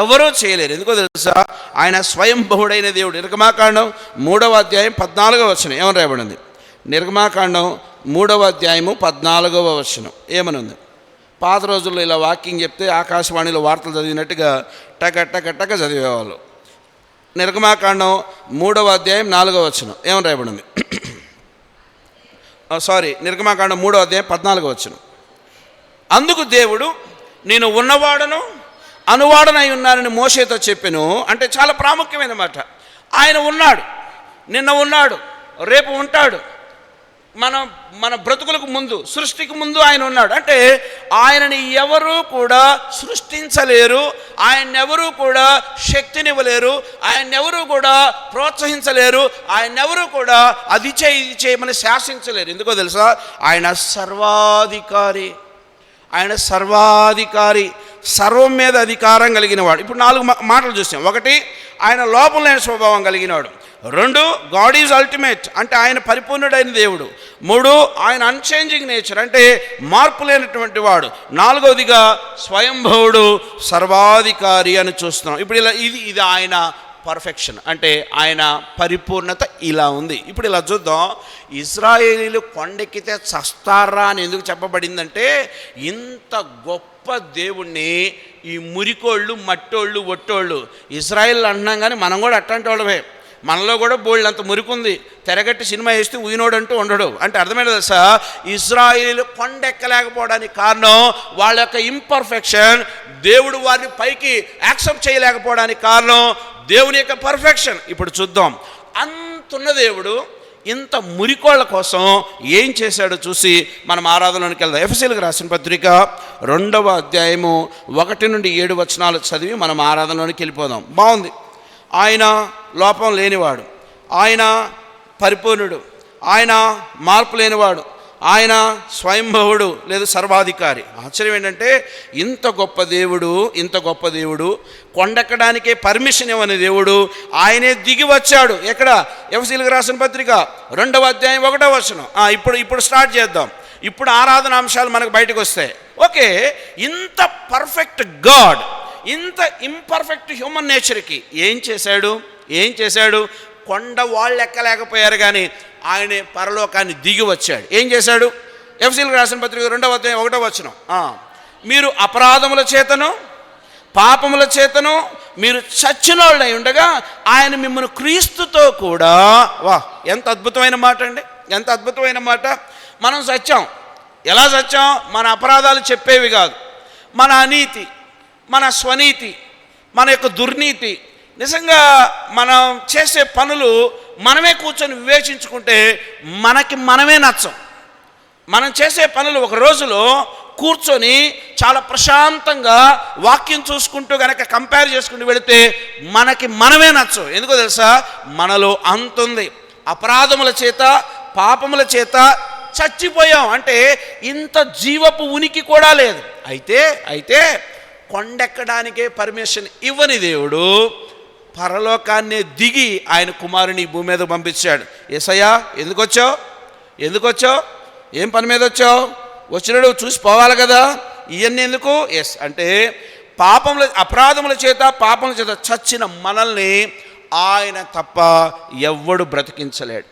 ఎవరూ చేయలేరు. ఎందుకో తెలుసా, ఆయన స్వయంభవుడైన దేవుడు. నిర్గమాకాండం 3వ అధ్యాయం 14వ వచనం ఏమని రాయబడింది? నిర్గమాకాండం 3వ అధ్యాయము 14వ వచనం ఏమనుంది? పాత రోజుల్లో ఇలా వాకింగ్ చెప్తే ఆకాశవాణిలో వార్తలు చదివినట్టుగా టక చదివేవాళ్ళు. నిర్గమాకాండం 3వ అధ్యాయం 4వ వచనం ఏమని రాయబడింది? నిర్గమాకాండం 3వ అధ్యాయం 14వ వచనం. అందుకు దేవుడు, నేను ఉన్నవాడను అనువాడనై ఉన్నానని మోషేతో చెప్పెను. అంటే చాలా ప్రాముఖ్యమైన మాట. ఆయన ఉన్నాడు, నిన్న ఉన్నాడు, రేపు ఉంటాడు. మన బ్రతుకులకు ముందు, సృష్టికి ముందు ఆయన ఉన్నాడు. అంటే ఆయనని ఎవరూ కూడా సృష్టించలేరు, ఆయన్నెవరూ కూడా శక్తినివ్వలేరు, ఆయన్నెవరూ కూడా ప్రోత్సహించలేరు, ఆయన్నెవరూ కూడా అది చేయమని శాసించలేరు. ఎందుకో తెలుసా, ఆయన సర్వాధికారి, సర్వం మీద అధికారం కలిగిన వాడు. ఇప్పుడు 4 మాటలు చూసాం. 1, ఆయన లోపం లేని స్వభావం కలిగినవాడు. 2, గాడ్ ఈజ్ అల్టిమేట్ అంటే ఆయన పరిపూర్ణుడైన దేవుడు. 3, ఆయన అన్చేంజింగ్ నేచర్ అంటే మార్పు లేనటువంటి వాడు. 4వదిగా స్వయంభవుడు, సర్వాధికారి అని చూస్తున్నాం. ఇప్పుడు ఇది ఆయన పర్ఫెక్షన్ అంటే ఆయన పరిపూర్ణత ఇలా ఉంది. ఇప్పుడు ఇలా చూద్దాం. ఇశ్రాయేలీలు కొండెక్కితే చస్తారా అని ఎందుకు చెప్పబడిందంటే, ఇంత గొప్ప దేవుణ్ణి ఈ మురికోళ్ళు, మట్టోళ్ళు, ఒట్టోళ్ళు ఇజ్రాయేల్ అంటున్నాం, కానీ మనం కూడా అట్లాంటి వాళ్ళమే. మనలో కూడా బోల్డ్ అంత మురికుంది. తెరగట్టి సినిమా వేస్తే ఊయినోడంటూ ఉండడు. అంటే అర్థమైనది తెలుసా, ఇజ్రాయేలు కొండెక్కలేకపోవడానికి కారణం వాళ్ళ యొక్క ఇంపర్ఫెక్షన్. దేవుడు వారిని పైకి యాక్సెప్ట్ చేయలేకపోవడానికి కారణం దేవుని యొక్క పర్ఫెక్షన్. ఇప్పుడు చూద్దాం. అంతున్న దేవుడు ఇంత మురికోళ్ళ కోసం ఏం చేశాడో చూసి మనం ఆరాధనలోనికి వెళ్దాం. ఎఫెసీయులకు రాసిన పత్రిక 2వ అధ్యాయము 1 నుండి 7 వచనాలు చదివి మనం ఆరాధనలోనికి వెళ్ళిపోదాం. బాగుంది. ఆయన లోపం లేనివాడు, ఆయన పరిపూర్ణుడు, ఆయన మార్పు లేనివాడు, ఆయన స్వయంభవుడు లేదా సర్వాధికారి. ఆశ్చర్యం ఏంటంటే, ఇంత గొప్ప దేవుడు కొండెక్కడానికే పర్మిషన్ ఇవ్వని దేవుడు ఆయనే దిగి వచ్చాడు. ఎక్కడ? ఎఫెసీయులకు రాసిన పత్రిక 2వ అధ్యాయం 1వ వచనం. ఇప్పుడు స్టార్ట్ చేద్దాం. ఇప్పుడు ఆరాధన అంశాలు మనకు బయటకు వస్తాయి. ఓకే, ఇంత పర్ఫెక్ట్ గాడ్ ఇంత ఇంపర్ఫెక్ట్ హ్యూమన్ నేచర్కి ఏం చేశాడు? కొండ వాళ్ళు ఎక్కలేకపోయారు, కానీ ఆయనే పరలోకాన్ని దిగి వచ్చాడు. ఏం చేశాడు? ఎఫెసీయులకు రాసిన పత్రిక 2వ అధ్యాయం 1వ వచనం. మీరు అపరాధముల చేతను పాపముల చేతను మీరు చచ్చినోళ్ళై ఉండగా ఆయన మిమ్మల్ని క్రీస్తుతో కూడా. ఎంత అద్భుతమైన మాట అండి, ఎంత అద్భుతమైన మాట. మనం సత్యం. ఎలా సత్యం? మన అపరాధాలు చెప్పేవి కాదు, మన అనీతి, మన స్వనీతి, మన యొక్క దుర్నీతి, నిజంగా మనం చేసే పనులు మనమే కూర్చొని వివేచించుకుంటే మనమే నచ్చం. మనం చేసే పనులు ఒక రోజులో కూర్చొని చాలా ప్రశాంతంగా వాక్యం చూసుకుంటూ కనుక కంపేర్ చేసుకుంటూ వెళితే మనమే నచ్చం. ఎందుకో తెలుసా, మనలో అంతుంది. అపరాధముల చేత పాపముల చేత చచ్చిపోయాం. అంటే ఇంత జీవపు ఉనికి కూడా లేదు. అయితే కొండెక్కడానికే పర్మిషన్ ఇవ్వని దేవుడు పరలోకాన్నే దిగి ఆయన కుమారుని భూమి మీద పంపించాడు. యేసయ్యా ఎందుకు వచ్చావు, ఏం పని మీద వచ్చావు, వచ్చినాడు చూసి పోవాలి కదా, ఇవన్నీ ఎందుకు? అంటే అపరాధముల చేత పాపముల చేత చచ్చిన మనల్ని ఆయన తప్ప ఎవ్వడు బ్రతికించలేడు.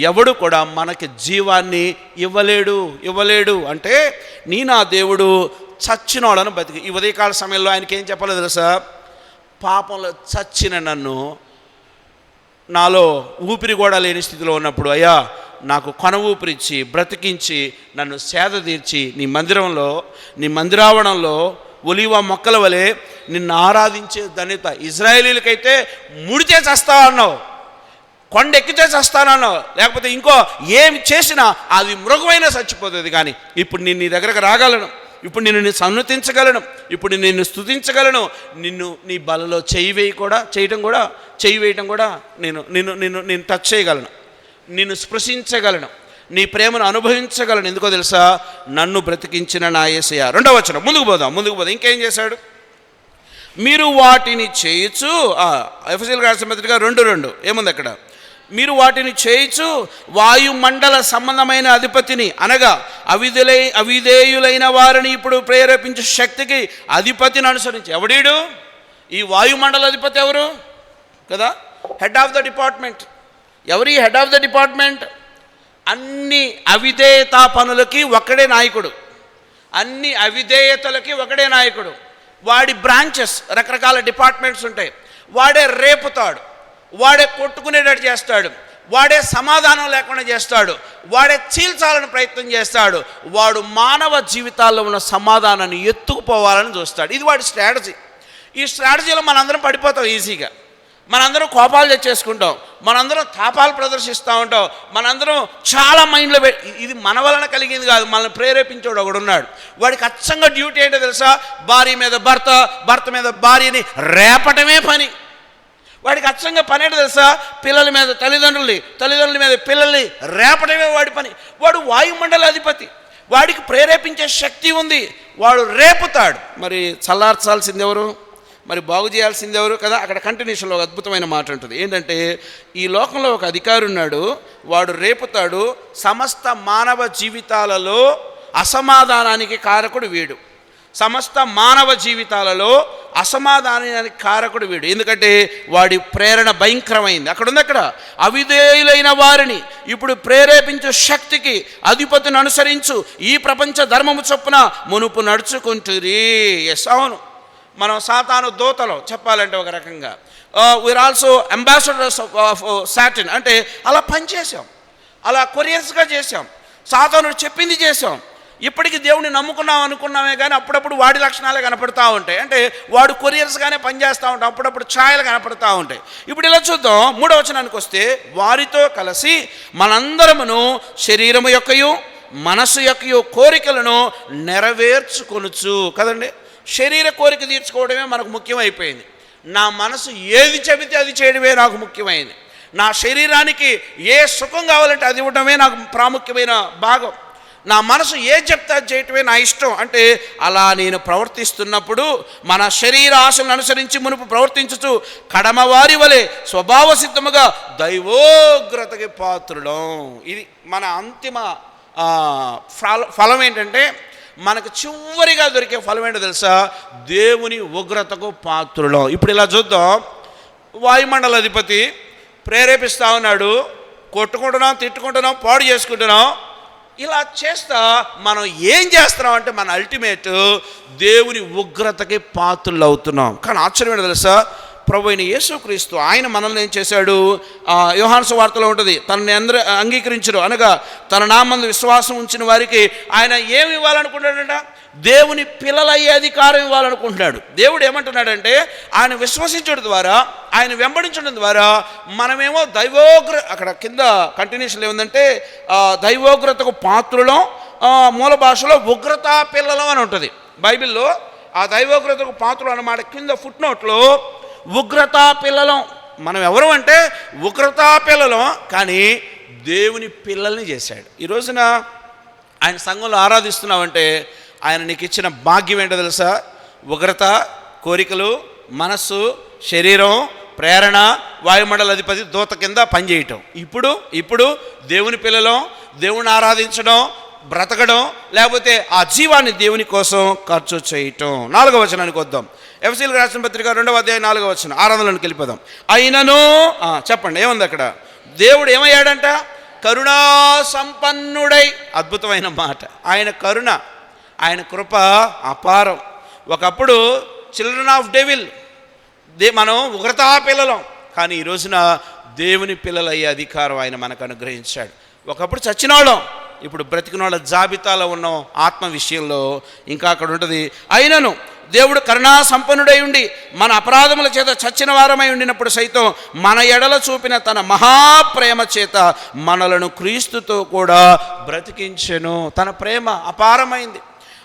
ఎవడు కూడా మనకి జీవాన్ని ఇవ్వలేడు. అంటే నా దేవుడు చచ్చినోడను బతికి. ఈ ఉదయకాల సమయంలో ఆయనకి ఏం చెప్పాలో తెలుసా, పాపంలో చచ్చిన నన్ను, నాలో ఊపిరి కూడా లేని స్థితిలో ఉన్నప్పుడు అయ్యా నాకు కొన ఊపిరిచ్చి బ్రతికించి నన్ను సేద తీర్చి నీ మందిరావరణంలో ఒలీవ మొక్కల వలె నిన్ను ఆరాధించే ధన్యత. ఇజ్రాయేలీలకైతే ముడితే చేస్తావన్నావు, కొండ ఎక్కితే చేస్తానన్నావు, లేకపోతే ఇంకో ఏమి చేసినా అది మృగమైనా చచ్చిపోతుంది. కానీ ఇప్పుడు నేను నీ దగ్గరకు రాగలను, ఇప్పుడు నిన్ను సన్నతించగలను, ఇప్పుడు నిన్ను స్తుతించగలను, నీ బలలో చెయ్యి వేయటం కూడా నేను టచ్ చేయగలను, నిన్ను స్పృశించగలను, నీ ప్రేమను అనుభవించగలను. ఎందుకో తెలుసా, నన్ను బ్రతికించిన నా యేసయ్య. 2వ వచనం, ముందుకు పోదాం. ఇంకేం చేశాడు? మీరు వాటిని చేయొచ్చు. ఎఫెసీయులకు రాసిన పత్రిక 2:2 ఏముంది అక్కడ? మీరు వాటిని చేయొచ్చు వాయుమండల సంబంధమైన అధిపతిని, అనగా అవిధేయులైన వారిని ఇప్పుడు ప్రేరేపించే శక్తికి అధిపతిని అనుసరించి. ఎవడీడు? ఈ వాయుమండల అధిపతి ఎవరు కదా? Head of the department. ఎవరి హెడ్ ఆఫ్ ద డిపార్ట్మెంట్? అన్ని అవిధేయతా పనులకి ఒకడే నాయకుడు, అన్ని అవిధేయతలకి ఒకడే నాయకుడు. వాడి బ్రాంచెస్ రకరకాల డిపార్ట్మెంట్స్ ఉంటాయి. వాడే రేపుతాడు, వాడే కొట్టుకునేటట్టు చేస్తాడు, వాడే సమాధానం లేకుండా చేస్తాడు, వాడే చీల్చాలని ప్రయత్నం చేస్తాడు. వాడు మానవ జీవితాల్లో ఉన్న సమాధానాన్ని ఎత్తుకుపోవాలని చూస్తాడు. ఇది వాడి స్ట్రాటజీ. ఈ స్ట్రాటజీలో మనందరం పడిపోతాం ఈజీగా. మనందరం కోపాలు తెచ్చేసుకుంటాం, మనందరం తాపాలు ప్రదర్శిస్తూ ఉంటాం, మనందరం చాలా మైండ్లో ఇది మన వలన కలిగింది కాదు, మనల్ని ప్రేరేపించాడు ఒకడున్నాడు. వాడికి అచ్చంగా డ్యూటీ ఏంటో తెలుసా? భార్య మీద భర్త మీద భార్యని రేపటమే పని. వాడికి అచ్చంగా పని ఏంటో తెలుసా? పిల్లల మీద తల్లిదండ్రుల మీద పిల్లల్ని రేపటమే వాడి పని. వాడు వాయుమండల అధిపతి, వాడికి ప్రేరేపించే శక్తి ఉంది, వాడు రేపుతాడు. మరి చల్లార్చాల్సింది ఎవరు? మరి బాగు చేయాల్సింది ఎవరు కదా? అక్కడ కంటిన్యూషన్లో ఒక అద్భుతమైన మాట ఉంటుంది. ఏంటంటే ఈ లోకంలో ఒక అధికారి ఉన్నాడు, వాడు రేపుతాడు. సమస్త మానవ జీవితాలలో అసమాధానానికి కారకుడు వీడు. సమస్త మానవ జీవితాలలో అసమాధానానికి కారకుడు వీడు. ఎందుకంటే వాడి ప్రేరణ భయంకరమైంది. అక్కడ అవిధేయులైన వారిని ఇప్పుడు ప్రేరేపించే శక్తికి అధిపతిని అనుసరించు, ఈ ప్రపంచ ధర్మము చొప్పున మునుపు నడుచుకుంటురి. అవును, మనం సాతాను దూతలో చెప్పాలంటే ఒక రకంగా we are also ambassadors of Satan. అంటే అలా పనిచేసాం, అలా కొరియర్స్గా చేసాం, సాతాను చెప్పింది చేసాం. ఇప్పటికీ దేవుడిని నమ్ముకున్నాం అనుకున్నామే కానీ అప్పుడప్పుడు వాడి లక్షణాలే కనపడుతూ ఉంటాయి. అంటే వాడు కొరియర్స్గానే పనిచేస్తూ ఉంటాం, అప్పుడప్పుడు ఛాయలు కనపడుతూ ఉంటాయి. ఇప్పుడు ఇలా చూద్దాం, 3వ వచనానికి వస్తే, వారితో కలిసి మనందరమును శరీరము యొక్కయు మనసు యొక్కయు కోరికలను నెరవేర్చుకొనుచు. కదండి, శరీర కోరిక తీర్చుకోవడమే మనకు ముఖ్యమైపోయింది. నా మనసు ఏది చెబితే అది చేయడమే నాకు ముఖ్యమైంది. నా శరీరానికి ఏ సుఖం కావాలంటే అది ఇవ్వడమే నాకు ప్రాముఖ్యమైన భాగం. నా మనసు ఏది చెప్తే అది చేయటమే నా ఇష్టం. అంటే అలా నేను ప్రవర్తిస్తున్నప్పుడు మన శరీర ఆశలను అనుసరించి మునుపు ప్రవర్తించుచు కడమవారి వలె స్వభావ సిద్ధముగా దైవోగ్రతకి పాత్రులం. ఇది మన అంతిమ ఫలం ఏంటంటే, మనకు చివరిగా దొరికే ఫలం ఏంటో తెలుసా? దేవుని ఉగ్రతకు పాత్రులం. ఇప్పుడు ఇలా చూద్దాం, వాయుమండల అధిపతి ప్రేరేపిస్తూ ఉన్నాడు, కొట్టుకుంటున్నాం, తిట్టుకుంటున్నాం, పాడు చేసుకుంటున్నాం. ఇలా చేస్తా మనం ఏం చేస్తున్నాం అంటే మన అల్టిమేట్ దేవుని ఉగ్రతకి పాత్రులు అవుతున్నాం. కానీ ఆశ్చర్యం ఏంటో తెలుసా? ప్రభు అయిన యేసుక్రీస్తు ఆయన మనల్ని ఏం చేశాడు? యోహాను సువార్తలో ఉంటుంది, తనని అందరూ అంగీకరించరు అనగా తన నామందు విశ్వాసం ఉంచిన వారికి ఆయన ఏమి ఇవ్వాలనుకున్నాడంట? దేవుని పిల్లలయ్యే అధికారం ఇవ్వాలనుకుంటున్నాడు. దేవుడు ఏమంటున్నాడంటే ఆయన విశ్వసించడం ద్వారా, ఆయన వెంబడించడం ద్వారా మనమేమో అక్కడ కింద కంటిన్యూషన్ ఏముందంటే దైవోగ్రతకు పాత్రులం, మూల భాషలో ఉగ్రతా పిల్లలం అని ఉంటుంది బైబిల్లో. ఆ దైవోగ్రతకు పాత్రలు అన్నమాట కింద ఫుట్ నోట్లో ఉగ్రతా పిల్లలం. మనం ఎవరు అంటే ఉగ్రతా పిల్లలం, కానీ దేవుని పిల్లల్ని చేశాడు. ఈ రోజున ఆయన సంఘంలో ఆరాధిస్తున్నావంటే ఆయన నీకు ఇచ్చిన భాగ్యం ఏంటో తెలుసా? ఉగ్రత, కోరికలు, మనస్సు, శరీరం, ప్రేరణ, వాయుమండల అధిపతి దూత కింద పనిచేయటం. ఇప్పుడు దేవుని పిల్లలం, దేవుని ఆరాధించడం, బ్రతకడం, లేకపోతే ఆ జీవాన్ని దేవుని కోసం ఖర్చు చేయటం. 4వ వచనానికి వద్దాం. ఎఫెసీయులకు రాసిన పత్రిక 2వ అధ్యాయం 4వ వచనం. ఆరాధనలోకి వెళ్ళిపోదాం. అయినను చెప్పండి ఏముంది అక్కడ? దేవుడు ఏమయ్యాడంట? కరుణా సంపన్నుడై. అద్భుతమైన మాట. ఆయన కరుణ, ఆయన కృప అపారం. ఒకప్పుడు చిల్డ్రన్ ఆఫ్ డెవిల్, మనం ఉగ్రతా పిల్లలం, కానీ ఈ రోజున దేవుని పిల్లలయ్యే అధికారం ఆయన మనకు అనుగ్రహించాడు. ఒకప్పుడు చచ్చిన వాళ్ళం, ఇప్పుడు బ్రతికిన వాళ్ళ జాబితాలో ఉన్నాం. ఆత్మ విషయంలో ఇంకా అక్కడ ఉంటుంది. అయినను దేవుడు కరుణా సంపన్నుడై ఉండి మన అపరాధముల చేత చచ్చిన వారమై ఉండినప్పుడు సైతం మన ఎడల చూపిన తన మహాప్రేమ చేత మనలను క్రీస్తుతో కూడా బ్రతికించెను. తన ప్రేమ అపారమైంది.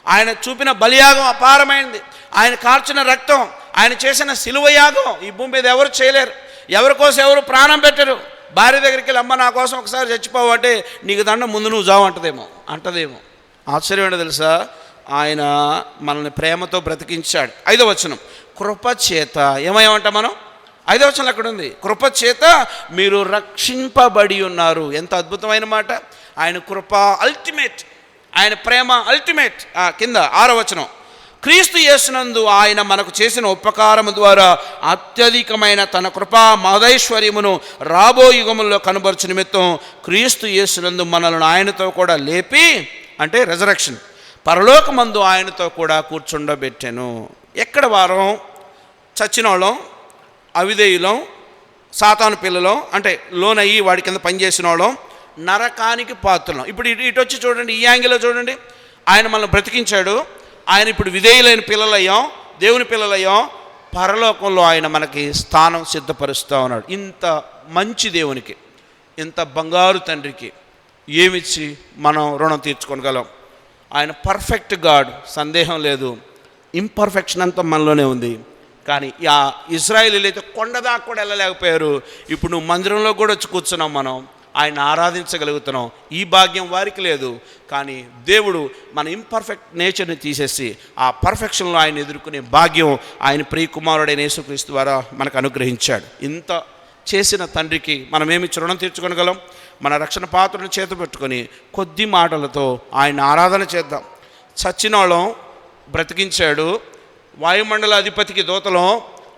ఆయన చూపిన బలియాగం అపారమైంది. ఆయన కార్చిన రక్తం, ఆయన చేసిన సిలువ యాగం ఈ భూమి మీద ఎవరు చేయలేరు. ఎవరి కోసం ఎవరు ప్రాణం పెట్టరు. భార్య దగ్గరికి వెళ్ళి అమ్మ నా కోసం ఒకసారి చచ్చిపోవు అంటే నీకు దండం ముందు నువ్వు జావు అంటదేమో. ఆశ్చర్యం ఏంటో తెలుసా? ఆయన మనల్ని ప్రేమతో బ్రతికించాడు. 5వ వచనం, కృపచేత ఏమయ్యామంట మనం? 5వ వచనం అక్కడ ఉంది, కృపచేత మీరు రక్షింపబడి ఉన్నారు. ఎంత అద్భుతమైన మాట! ఆయన కృప అల్టిమేట్, ఆయన ప్రేమ అల్టిమేట్. కింద 6వ వచనం, క్రీస్తు యేసునందు ఆయన మనకు చేసిన ఉపకారము ద్వారా అత్యధికమైన తన కృపా మహదైశ్వర్యమును రాబో యుగముల్లో కనబరుచు నిమిత్తం క్రీస్తు యేసునందు మనల్ని ఆయనతో కూడా లేపి, అంటే రెజరెక్షన్, పరలోకమందు ఆయనతో కూడా కూర్చుండబెట్టెను. ఎక్కడ వారం? చచ్చిన వాళ్ళం, అవిధేయులం, సాతాను పిల్లలం, అంటే లోనయ్యి వాడి కింద పనిచేసిన వాళ్ళం, నరకానికి పాత్రలం. ఇప్పుడు ఇటు వచ్చి చూడండి, ఈ యాంగిల్లో చూడండి. ఆయన మనల్ని బ్రతికించాడు. ఆయన ఇప్పుడు విధేయులైన పిల్లలయ్యాం, దేవుని పిల్లలయ్యాం. పరలోకంలో ఆయన మనకి స్థానం సిద్ధపరుస్తూ ఉన్నాడు. ఇంత మంచి దేవునికి, ఇంత బంగారు తండ్రికి ఏమిచ్చి మనం రుణం తీర్చుకోగలం? ఆయన పర్ఫెక్ట్ గాడ్, సందేహం లేదు. ఇంపర్ఫెక్షన్ అంతా మనలోనే ఉంది. కానీ ఆ ఇజ్రాయేలీలు అయితే కొండదాకా కూడా వెళ్ళలేకపోయారు. ఇప్పుడు నువ్వు మందిరంలో కూడా వచ్చి కూర్చున్నాం, మనం ఆయన ఆరాధించగలుగుతున్నాం. ఈ భాగ్యం వారికి లేదు. కానీ దేవుడు మన ఇంపర్ఫెక్ట్ నేచర్ని తీసేసి ఆ పర్ఫెక్షన్లో ఆయన ఎదుర్కొనే భాగ్యం ఆయన ప్రియ కుమారుడైన యేసుక్రీస్తు ద్వారా మనకు అనుగ్రహించాడు. ఇంత చేసిన తండ్రికి మనం ఏమి రుణం తీర్చుకోగలం? మన రక్షణ పాత్రను చేతపెట్టుకొని కొద్ది మాటలతో ఆయన ఆరాధన చేద్దాం. చచ్చిన వాళ్ళం బ్రతికించాడు. వాయుమండల అధిపతికి దూతలం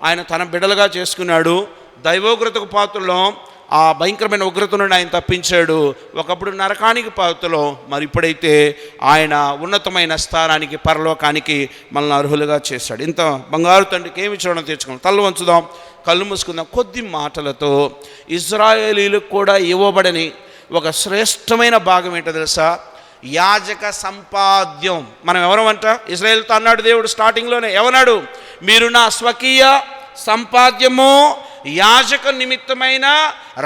ఆయన తన బిడ్డలుగా చేసుకున్నాడు. దైవోగ్రతకు పాత్రలో ఆ భయంకరమైన ఉగ్రత నుండి ఆయన తప్పించాడు. ఒకప్పుడు నరకానికి పాత్రలో, మరి ఇప్పుడైతే ఆయన ఉన్నతమైన స్థానానికి, పరలోకానికి మనల్ని అర్హులుగా చేశాడు. ఇంత బంగారు తండ్రికి ఏమి చూడడం తెచ్చుకున్నాం. తల్లు వంచుదాం, కళ్ళు మూసుకుందాం. కొద్ది మాటలతో ఇజ్రాయేలీలకు కూడా ఇవ్వబడని ఒక శ్రేష్టమైన భాగం ఏంటో తెలుసా? యాజక సంపాద్యం. మనం ఎవరమంట? ఇజ్రాయేలుతో అన్నాడు దేవుడు స్టార్టింగ్లోనే. ఏమన్నాడు? మీరు నా స్వకీయ సంపాద్యము, యాజక నిమిత్తమైన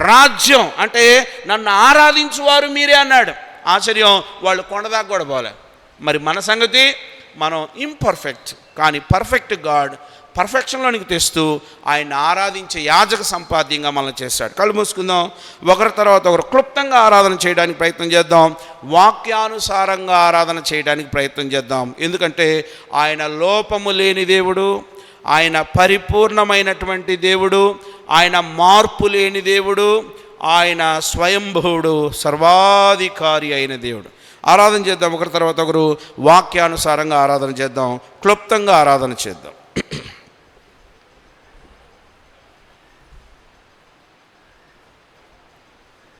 రాజ్యం, అంటే నన్ను ఆరాధించువారు మీరే అన్నాడు. ఆశ్చర్యం, వాళ్ళు కొండదాకా కూడా పోలే. మరి మన సంగతి, మనం ఇంపర్ఫెక్ట్ కానీ పర్ఫెక్ట్ గాడ్ పర్ఫెక్షన్లోనికి తెస్తూ ఆయన ఆరాధించే యాజక సంపాద్యంగా మనం చేశాడు. కళ్ళు మూసుకుందాం. ఒకరి తర్వాత ఒకరు క్లుప్తంగా ఆరాధన చేయడానికి ప్రయత్నం చేద్దాం. వాక్యానుసారంగా ఆరాధన చేయడానికి ప్రయత్నం చేద్దాం. ఎందుకంటే ఆయన లోపము లేని దేవుడు, ఆయన పరిపూర్ణమైనటువంటి దేవుడు, ఆయన మార్పు లేని దేవుడు, ఆయన స్వయంభువుడు, సర్వాధికారి అయిన దేవుడు. ఆరాధన చేద్దాం. ఒకరి తర్వాత ఒకరు వాక్యానుసారంగా ఆరాధన చేద్దాం. క్లుప్తంగా ఆరాధన చేద్దాం.